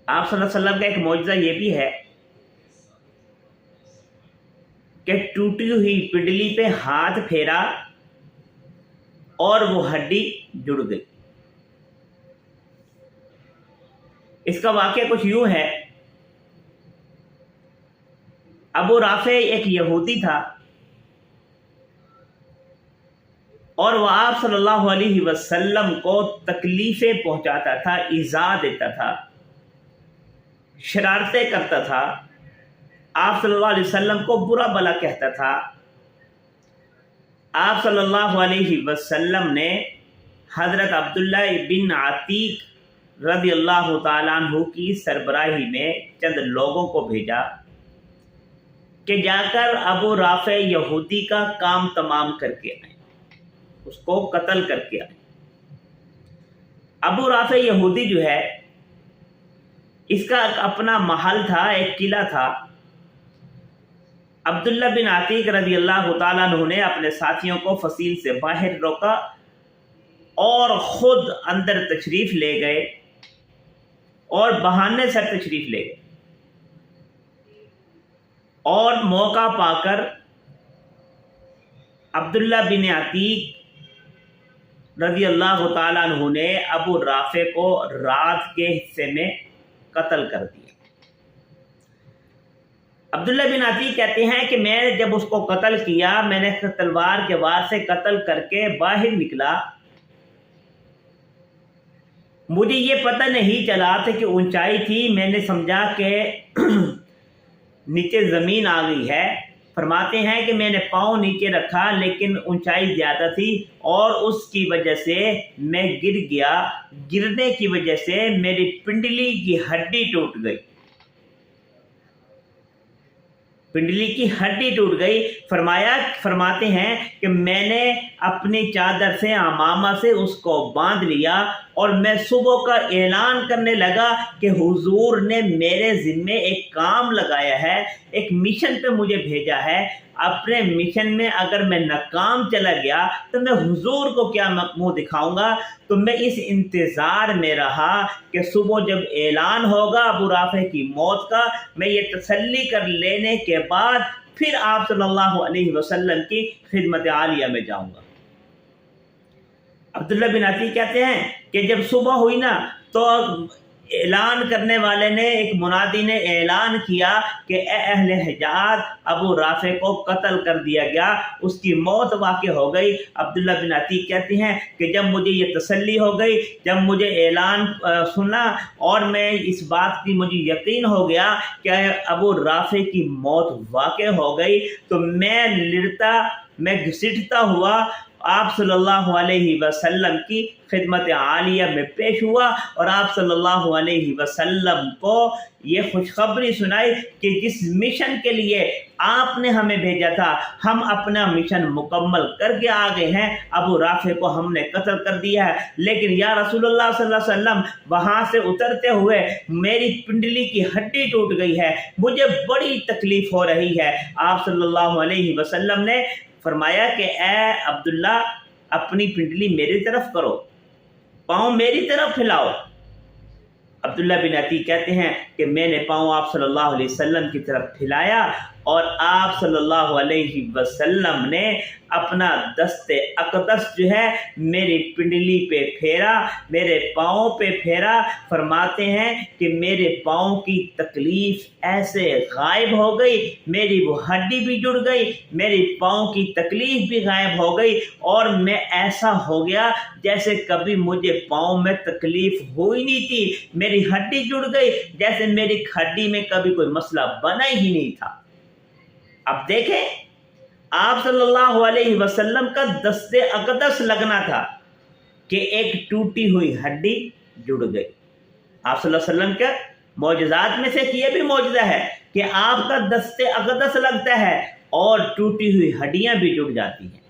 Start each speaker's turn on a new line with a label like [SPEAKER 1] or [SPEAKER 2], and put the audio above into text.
[SPEAKER 1] آپ صلی اللہ علیہ وسلم کا ایک معجزہ یہ بھی ہے کہ ٹوٹی ہوئی پنڈلی پہ ہاتھ پھیرا اور وہ ہڈی جڑ گئی۔ اس کا واقعہ کچھ یوں ہے، ابو رافع ایک یہودی تھا اور وہ آپ صلی اللہ علیہ وسلم کو تکلیفیں پہنچاتا تھا، ایذا دیتا تھا، شرارتیں کرتا تھا، آپ صلی اللہ علیہ وسلم کو برا بھلا کہتا تھا۔ آپ صلی اللہ علیہ وسلم نے حضرت عبداللہ بن عتیق رضی اللہ تعالیٰ عنہ کی سربراہی میں چند لوگوں کو بھیجا کہ جا کر ابو رافع یہودی کا کام تمام کر کے آئیں، اس کو قتل کر کے آئیں۔ ابو رافع یہودی جو ہے، اس کا اپنا محل تھا، ایک قلعہ تھا۔ عبداللہ بن عتیق رضی اللہ تعالیٰ عنہ نے اپنے ساتھیوں کو فصیل سے باہر روکا اور خود اندر تشریف لے گئے اور بہانے سے تشریف لے گئے، اور موقع پا کر عبداللہ بن عتیق رضی اللہ تعالیٰ عنہ نے ابو رافع کو رات کے حصے میں قتل کر دیا۔ عبداللہ بن عتیق کہتے ہیں کہ میں نے جب اس کو قتل کیا، میں نے تلوار کے وار سے قتل کر کے باہر نکلا، مجھے یہ پتہ نہیں چلا تھا کہ اونچائی تھی، میں نے سمجھا کہ نیچے زمین آ گئی ہے۔ فرماتے ہیں کہ میں نے پاؤں نیچے رکھا لیکن اونچائی زیادہ تھی اور اس کی وجہ سے میں گر گیا، گرنے کی وجہ سے میری پنڈلی کی ہڈی ٹوٹ گئی، پنڈلی کی ہڈی ٹوٹ گئی۔ فرماتے ہیں کہ میں نے اپنی چادر سے، عمامہ سے اس کو باندھ لیا اور میں صبح کا اعلان کرنے لگا کہ حضور نے میرے ذمے ایک کام لگایا ہے، ایک مشن پہ مجھے بھیجا ہے، اپنے مشن میں اگر میں ناکام چلا گیا تو میں حضور کو کیا منہ دکھاؤں گا۔ تو میں اس انتظار میں رہا کہ صبح جب اعلان ہوگا ابو رافع کی موت کا، میں یہ تسلی کر لینے کے بعد پھر آپ صلی اللہ علیہ وسلم کی خدمت عالیہ میں جاؤں گا۔ عبداللہ بن عتیق کہتے ہیں کہ جب صبح ہوئی نا تو اعلان کرنے والے نے، ایک منادی نے اعلان کیا کہ اے اہل حجاز، ابو رافع کو قتل کر دیا گیا، اس کی موت واقع ہو گئی۔ عبداللہ بن عتیق کہتے ہیں کہ جب مجھے یہ تسلی ہو گئی، جب مجھے اعلان سنا اور میں اس بات کی مجھے یقین ہو گیا کہ ابو رافع کی موت واقع ہو گئی، تو میں گھسٹتا ہوا آپ صلی اللہ علیہ وسلم کی خدمت عالیہ میں پیش ہوا اور آپ صلی اللہ علیہ وسلم کو یہ خوشخبری سنائی کہ جس مشن کے لیے آپ نے ہمیں بھیجا تھا، ہم اپنا مشن مکمل کر کے آ گئے ہیں، ابو رافع کو ہم نے قتل کر دیا ہے، لیکن یا رسول اللہ صلی اللہ علیہ وسلم وہاں سے اترتے ہوئے میری پنڈلی کی ہڈی ٹوٹ گئی ہے، مجھے بڑی تکلیف ہو رہی ہے۔ آپ صلی اللہ علیہ وسلم نے فرمایا کہ اے عبداللہ، اپنی پنڈلی میری طرف کرو، پاؤں میری طرف پھیلاؤ۔ عبداللہ بن عتیق کہتے ہیں کہ میں نے پاؤں آپ صلی اللہ علیہ وسلم کی طرف پھیلایا اور آپ صلی اللہ علیہ وسلم نے اپنا دست اقدس جو ہے میری پنڈلی پہ پھیرا، میرے پاؤں پہ پھیرا۔ فرماتے ہیں کہ میرے پاؤں کی تکلیف ایسے غائب ہو گئی، میری وہ ہڈی بھی جڑ گئی، میری پاؤں کی تکلیف بھی غائب ہو گئی، اور میں ایسا ہو گیا جیسے کبھی مجھے پاؤں میں تکلیف ہوئی نہیں تھی، میری ہڈی جڑ گئی جیسے میری ہڈی میں کبھی کوئی مسئلہ بنا ہی نہیں تھا۔ اب دیکھیں، آپ صلی اللہ علیہ وسلم کا دست اقدس لگنا تھا کہ ایک ٹوٹی ہوئی ہڈی جڑ گئی۔ آپ صلی اللہ علیہ وسلم کے معجزات میں سے یہ بھی معجزہ ہے کہ آپ کا دست اقدس لگتا ہے اور ٹوٹی ہوئی ہڈیاں بھی جڑ جاتی ہیں۔